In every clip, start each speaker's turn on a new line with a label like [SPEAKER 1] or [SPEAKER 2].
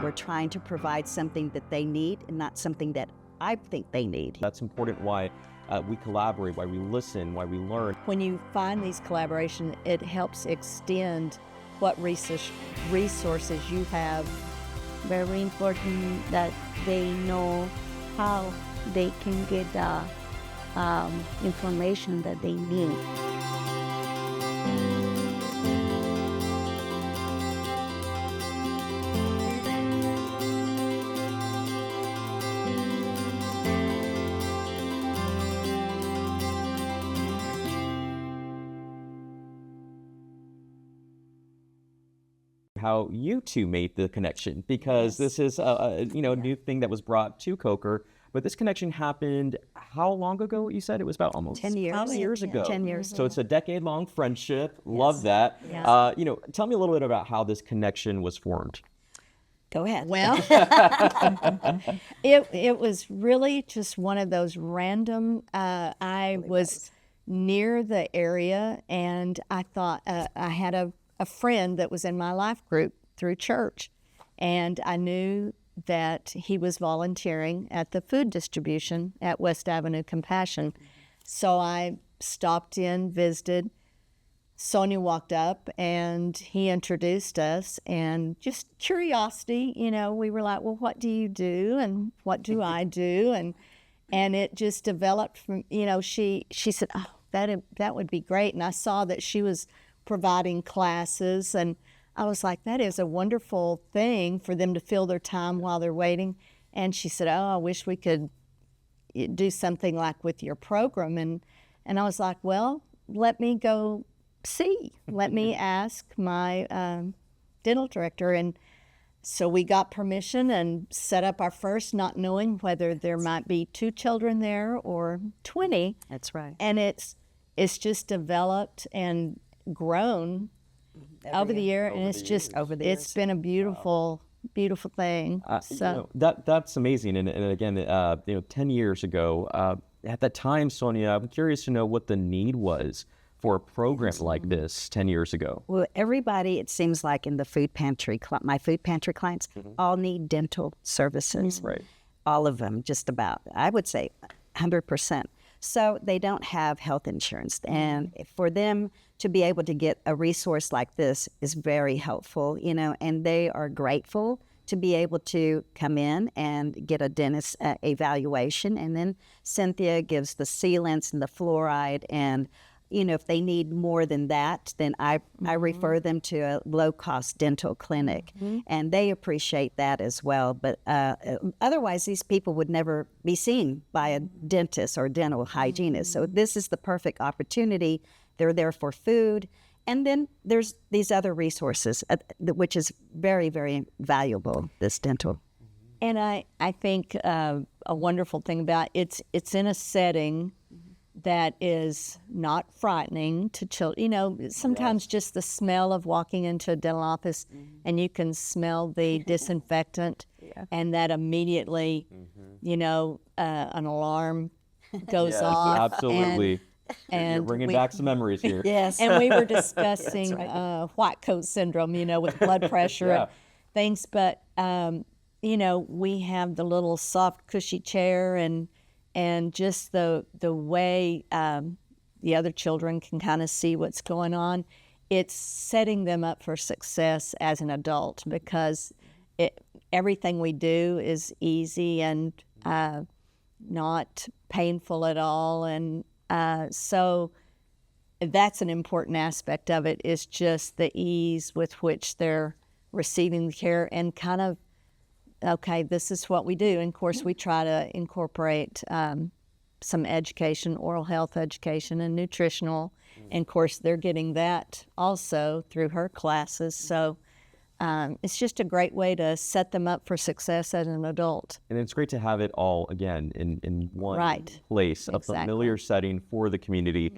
[SPEAKER 1] we're trying to provide something that they need and not something that I think they need.
[SPEAKER 2] That's important why we collaborate, why we listen, why we learn.
[SPEAKER 3] When you find these collaborations, it helps extend what resources you have.
[SPEAKER 4] Very important that they know how they can get the information that they need.
[SPEAKER 2] How you two made the connection, because this is a new thing that was brought to Coker, but this connection happened how long ago? You said it was about almost
[SPEAKER 1] 10 years.
[SPEAKER 2] 10 years ago.
[SPEAKER 1] 10 years.
[SPEAKER 2] So it's a decade-long friendship. Love that.
[SPEAKER 1] Yes.
[SPEAKER 2] Tell me a little bit about how this connection was formed.
[SPEAKER 1] Go ahead.
[SPEAKER 3] Well, it was really just one of those random, I was near the area, and I thought I had a friend that was in my life group through church, and I knew that he was volunteering at the food distribution at West Avenue Compassion. So I stopped in, visited. Sonia walked up and he introduced us, and just curiosity, we were like, well, what do you do and what do I do? And it just developed from, she said, oh, that would be great. And I saw that she was providing classes, and I was like, that is a wonderful thing for them to fill their time while they're waiting. And she said, oh, I wish we could do something like with your program. And I was like, well, let me go see. Let me ask my dental director. And so we got permission and set up our first, not knowing whether there might be 2 children there or 20.
[SPEAKER 1] That's right.
[SPEAKER 3] And it's just developed and grown over the year, and it's been a beautiful thing.
[SPEAKER 2] That's amazing. And again, 10 years ago, at that time, Sonia, I'm curious to know what the need was for a program like this 10 years ago.
[SPEAKER 1] Well, everybody, it seems like in the food pantry, my food pantry clients all need dental services.
[SPEAKER 2] Right.
[SPEAKER 1] All of them, just about, I would say 100%. So they don't have health insurance. And for them to be able to get a resource like this is very helpful, and they are grateful to be able to come in and get a dentist evaluation. And then Cynthia gives the sealants and the fluoride. And, if they need more than that, then I refer them to a low-cost dental clinic. And they appreciate that as well. But otherwise, these people would never be seen by a dentist or dental hygienist. So this is the perfect opportunity. They're there for food. And then there's these other resources, which is very, very valuable, this dental.
[SPEAKER 3] And I think a wonderful thing about it's in a setting that is not frightening to children. Sometimes just the smell of walking into a dental office and you can smell the disinfectant, and that immediately, an alarm goes off.
[SPEAKER 2] Absolutely.
[SPEAKER 3] And
[SPEAKER 2] you're bringing back some memories here.
[SPEAKER 1] Yes.
[SPEAKER 3] And we were discussing white coat syndrome, with blood pressure and things. But, we have the little soft, cushy chair, and just the way the other children can kind of see what's going on. It's setting them up for success as an adult, because everything we do is easy and not painful at all. And so that's an important aspect of it, is just the ease with which they're receiving the care, and kind of, okay, this is what we do. And of course, we try to incorporate some education, oral health education and nutritional. And of course, they're getting that also through her classes. So it's just a great way to set them up for success as an adult.
[SPEAKER 2] And it's great to have it all, again, in one place, a familiar setting for the community.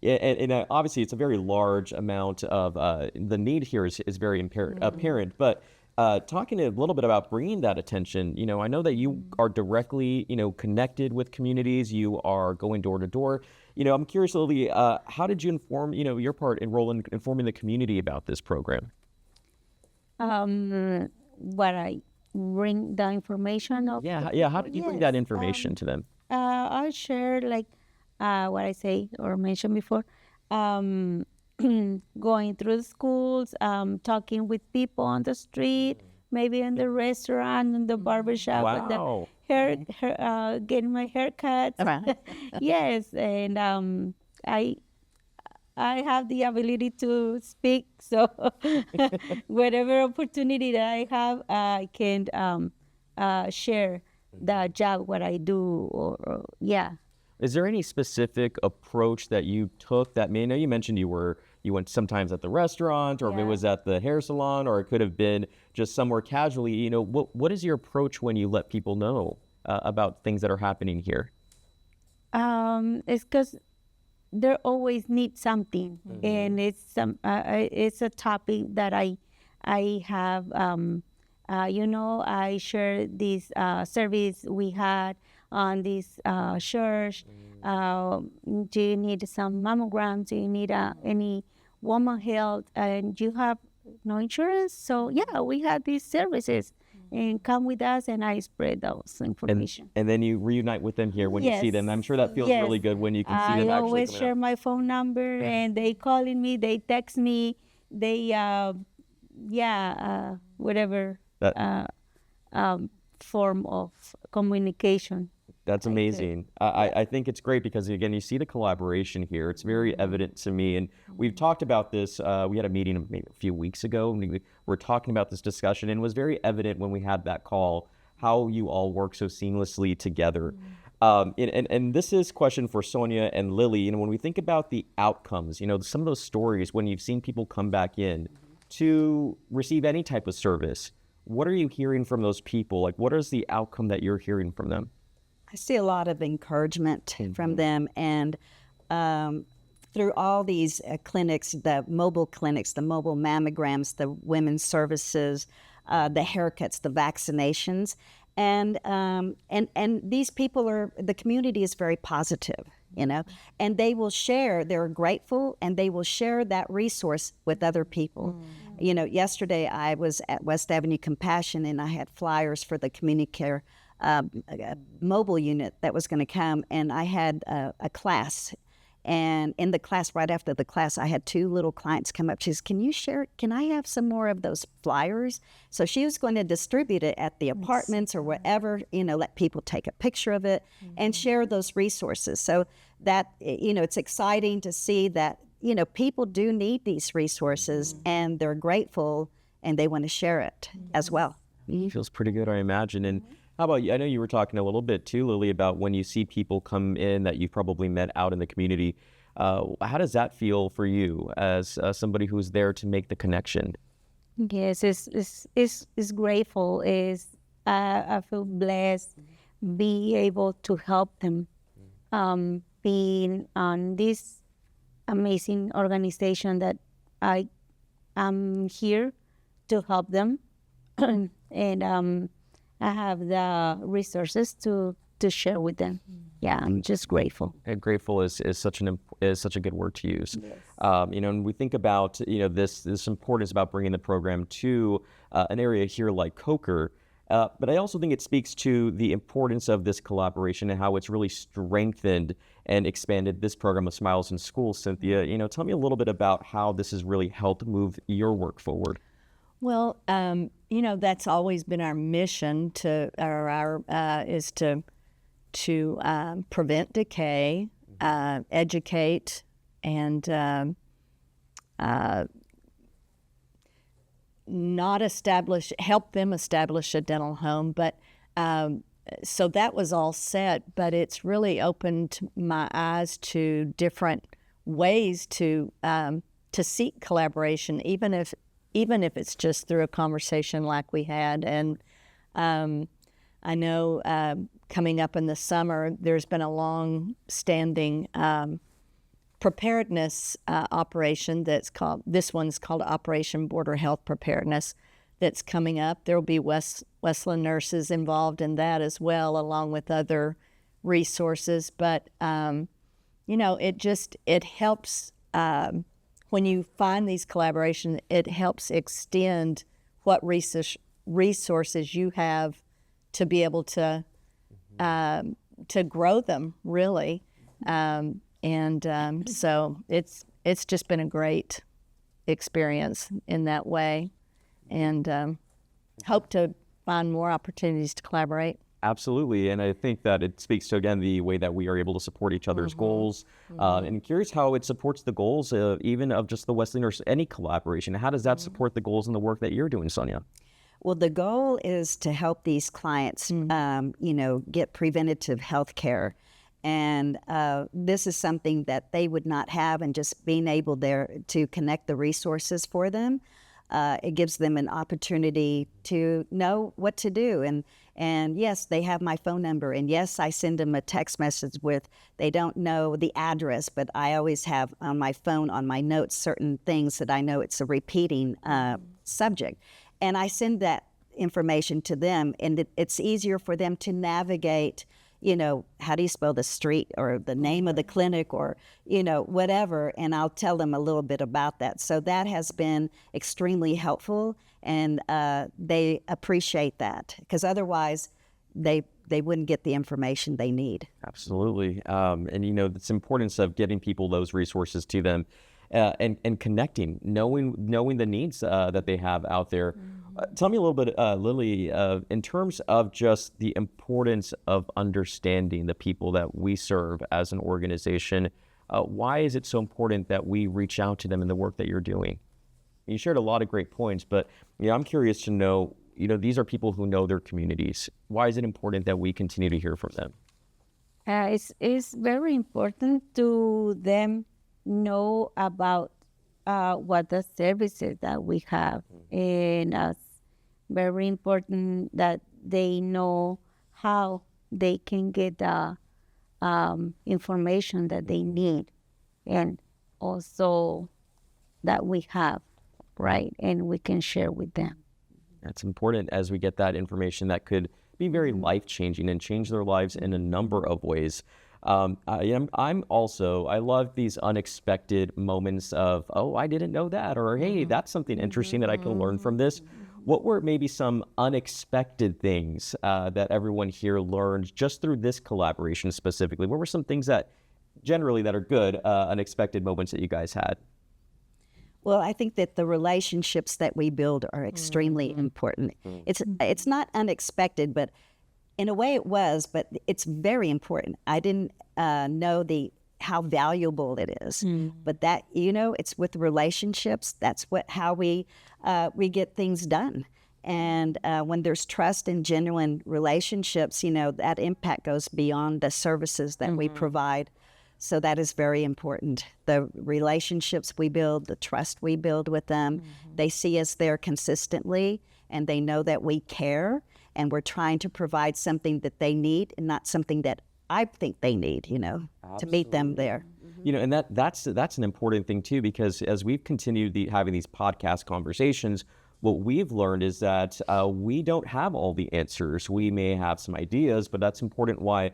[SPEAKER 2] And obviously, it's a very large amount of, the need here is very apparent. But talking a little bit about bringing that attention, I know that you are directly, connected with communities. You are going door to door. I'm curious, Lily, how did you inform, your part in role in informing the community about this program?
[SPEAKER 4] What bring the information of.
[SPEAKER 2] How did you bring that information to them?
[SPEAKER 4] I share like what I say or mentioned before, going through the schools, talking with people on the street, maybe in the restaurant, in the barbershop,
[SPEAKER 2] Wow.
[SPEAKER 4] and the hair, getting my hair cut. Yes, and I have the ability to speak, so whatever opportunity that I have, I can share the job, what I do, or yeah.
[SPEAKER 2] Is there any specific approach that you took that I know you mentioned you went sometimes at the restaurant, or if it was at the hair salon, or it could have been just somewhere casually, you know, what is your approach when you let people know about things that are happening here?
[SPEAKER 4] It's because they always need something, and it's a topic that I have. I share this service we had on this church. Do you need some mammograms? Do you need any woman health? And you have no insurance? So yeah, we have these services, and come with us, and I spread those information.
[SPEAKER 2] And then you reunite with them here when you see them. I'm sure that feels really good when you can see them
[SPEAKER 4] I
[SPEAKER 2] actually
[SPEAKER 4] always
[SPEAKER 2] coming
[SPEAKER 4] share
[SPEAKER 2] out.
[SPEAKER 4] my phone number, and they calling me, they text me, they whatever form of communication.
[SPEAKER 2] That's amazing. I think it's great because, again, you see the collaboration here. It's very evident to me. And we've talked about this. We had a meeting maybe a few weeks ago. We were talking about this discussion, and it was very evident when we had that call how you all work so seamlessly together. And this is a question for Sonia and Lily. You know, when we think about the outcomes, you know, some of those stories when you've seen people come back in to receive any type of service, what are you hearing from those people? Like, what is the outcome that you're hearing from them?
[SPEAKER 1] I see a lot of encouragement from them, and through all these clinics, the mobile mammograms, the women's services, the haircuts, the vaccinations, and these people the community is very positive, you know, and they will share. They're grateful, and they will share that resource with other people. You know, yesterday I was at West Avenue Compassion, and I had flyers for the community care mobile unit that was going to come, and I had a class, and in the class, right after the class, I had two little clients come up. She says, can I have some more of those flyers? So she was going to distribute it at the apartments or whatever, you know, let people take a picture of it and share those resources. So that, you know, it's exciting to see that, you know, people do need these resources, and they're grateful, and they want to share it as well.
[SPEAKER 2] Feels pretty good, I imagine. And how about you? I know you were talking a little bit too, Lily, about when you see people come in that you've probably met out in the community. How does that feel for you as somebody who's there to make the connection?
[SPEAKER 4] Yes, it's grateful. I feel blessed, be able to help them, being on this amazing organization that I am here to help them, and I have the resources to share with them. Yeah, I'm just grateful.
[SPEAKER 2] And grateful is such a good word to use. Yes. You know, and we think about, you know, this importance about bringing the program to an area here like Coker. But I also think it speaks to the importance of this collaboration and how it's really strengthened and expanded this program of Smiles in Schools. Cynthia, you know, tell me a little bit about how this has really helped move your work forward.
[SPEAKER 3] Well, you know, that's always been our mission is to prevent decay, educate, and help them establish a dental home. But so that was all set, but it's really opened my eyes to different ways to seek collaboration, even if it's just through a conversation like we had. And I know coming up in the summer, there's been a long-standing preparedness operation this one's called Operation Border Health Preparedness, that's coming up. There will be Wesley Nurses involved in that as well, along with other resources. But, you know, it helps when you find these collaborations, it helps extend what resources you have to be able to grow them, really. So it's just been a great experience in that way, and hope to find more opportunities to collaborate.
[SPEAKER 2] Absolutely, and I think that it speaks to, again, the way that we are able to support each other's goals. And curious how it supports the goals even of just the Wesley Nurse, any collaboration. How does that support the goals and the work that you're doing, Sonia?
[SPEAKER 1] Well, the goal is to help these clients, get preventative health care. And this is something that they would not have, and just being able there to connect the resources for them, it gives them an opportunity to know what to do. And yes, they have my phone number, and yes, I send them a text message with, they don't know the address, but I always have on my phone, on my notes, certain things that I know it's a repeating subject. And I send that information to them, and it's easier for them to navigate, how do you spell the street or the name of the clinic or, whatever. And I'll tell them a little bit about that. So that has been extremely helpful, and they appreciate that, because otherwise they wouldn't get the information they need.
[SPEAKER 2] Absolutely. And, it's importance of getting people those resources to them. And connecting, knowing the needs that they have out there. Tell me a little bit, Lily, in terms of just the importance of understanding the people that we serve as an organization. Why is it so important that we reach out to them in the work that you're doing? You shared a lot of great points, but I'm curious to know, these are people who know their communities. Why is it important that we continue to hear from them?
[SPEAKER 4] It's very important to them know about what the services that we have, and it's very important that they know how they can get the information that they need, and also that we have, right, and we can share with them.
[SPEAKER 2] That's important, as we get that information that could be very life-changing and change their lives in a number of ways. I love these unexpected moments of, oh, I didn't know that, or hey, that's something interesting that I can learn from this. What were maybe some unexpected things that everyone here learned just through this collaboration specifically? What were some things that generally that are good, unexpected moments that you guys had?
[SPEAKER 1] Well, I think that the relationships that we build are extremely important. It's not unexpected, but in a way it was, but it's very important. I didn't know how valuable it is, but that, it's with relationships. That's how we get things done. And when there's trust and genuine relationships, that impact goes beyond the services that we provide. So that is very important. The relationships we build, the trust we build with them, they see us there consistently, and they know that we care, and we're trying to provide something that they need and not something that I think they need, to meet them there.
[SPEAKER 2] And that's an important thing too, because as we've continued having these podcast conversations, what we've learned is that we don't have all the answers. We may have some ideas, but that's important why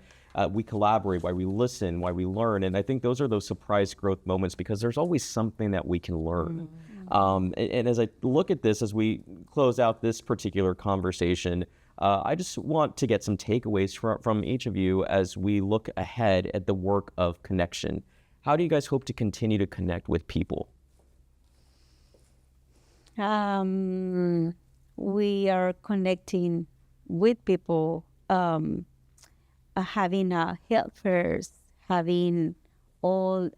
[SPEAKER 2] we collaborate, why we listen, why we learn. And I think those are those surprise growth moments, because there's always something that we can learn. And as I look at this, as we close out this particular conversation, I just want to get some takeaways from each of you as we look ahead at the work of connection. How do you guys hope to continue to connect with people?
[SPEAKER 4] We are connecting with people, having health fairs, having all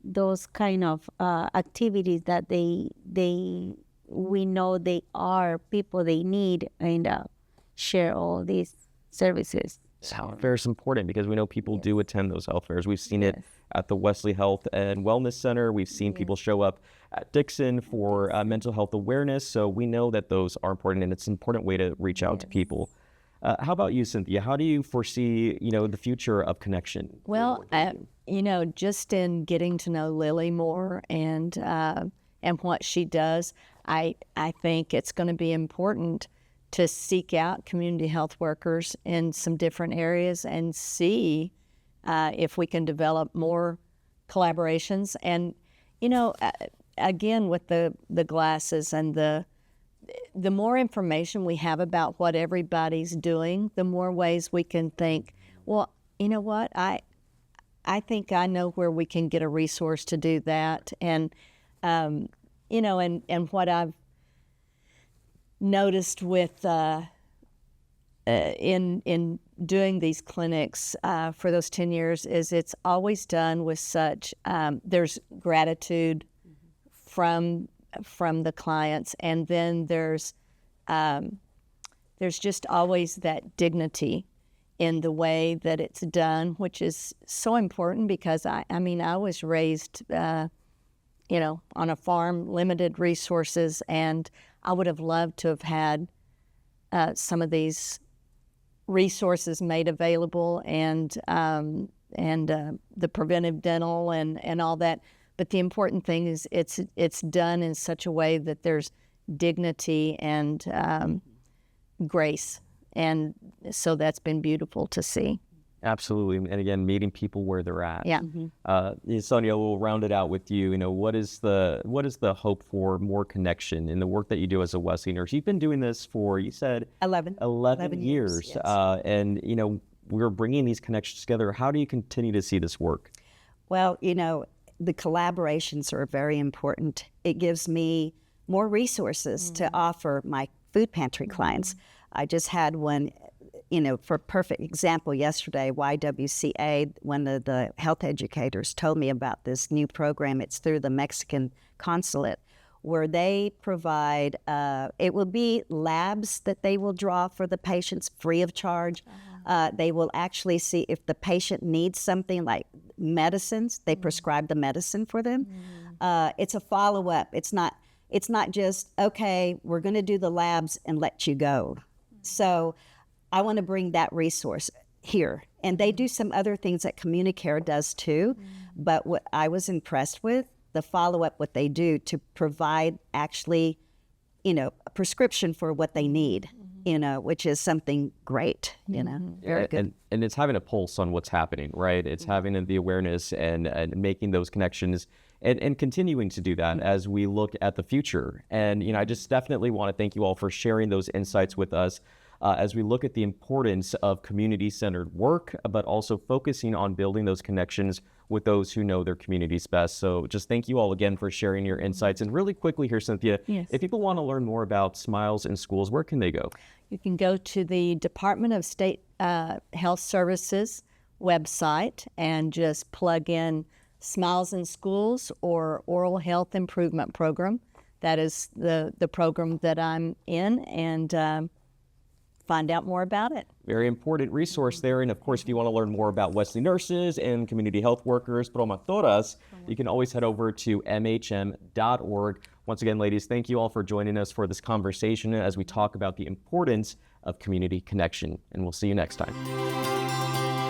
[SPEAKER 4] those kind of activities that we know they are people they need, and share all these services.
[SPEAKER 2] Health fair is important because we know people do attend those health fairs. We've seen it at the Wesley Health and Wellness Center. We've seen people show up at Dixon for mental health awareness. So we know that those are important, and it's an important way to reach out to people. How about you, Cynthia? How do you foresee, the future of connection?
[SPEAKER 3] Well, just in getting to know Lily more and what she does, I think it's going to be important to seek out community health workers in some different areas and see if we can develop more collaborations. And, again, with the glasses and the the more information we have about what everybody's doing, the more ways we can think, well, you know what, I think I know where we can get a resource to do that. And, you know, and what I've noticed with in doing these clinics for those 10 years is it's always done with such, there's gratitude from the clients, and then there's just always that dignity in the way that it's done, which is so important because I mean, I was raised, you know, on a farm, limited resources, and I would have loved to have had some of these resources made available, and the preventive dental and all that. But the important thing is it's done in such a way that there's dignity and grace, and so that's been beautiful to see.
[SPEAKER 2] Absolutely, and again, meeting people where they're at.
[SPEAKER 3] Yeah.
[SPEAKER 2] Sonia, we'll round it out with you. You know, what is the hope for more connection in the work that you do as a Wesley nurse? You've been doing this for, you said, 11 years.
[SPEAKER 1] Yes.
[SPEAKER 2] And you know, we're bringing these connections together. How do you continue to see this work?
[SPEAKER 1] Well, you know, the collaborations are very important. It gives me more resources to offer my food pantry clients. I just had one, you know, for perfect example, yesterday, YWCA, one of the health educators told me about this new program. It's through the Mexican consulate, where they provide, it will be labs that they will draw for the patients free of charge. They will actually see if the patient needs something like medicines, they prescribe the medicine for them. It's a follow-up. It's not just, okay, we're going to do the labs and let you go. So I want to bring that resource here. And they do some other things that CommuniCare does too. But what I was impressed with, the follow-up, what they do to provide actually, you know, a prescription for what they need, you know, which is something great, you know, very good.
[SPEAKER 2] And it's having a pulse on what's happening, right? It's having the awareness and making those connections and continuing to do that as we look at the future. And, you know, I just definitely want to thank you all for sharing those insights with us as we look at the importance of community-centered work, but also focusing on building those connections with those who know their communities best. So just thank you all again for sharing your insights. And really quickly here, Cynthia, if people want to learn more about Smiles in Schools, where can they go?
[SPEAKER 3] You can go to the Department of State Health Services website and just plug in Smiles in Schools or Oral Health Improvement Program. That is the program that I'm in, and find out more about it.
[SPEAKER 2] Very important resource there. And of course, if you want to learn more about Wesley nurses and community health workers, Promotoras, you can always head over to mhm.org. Once again, ladies, thank you all for joining us for this conversation as we talk about the importance of community connection. And we'll see you next time.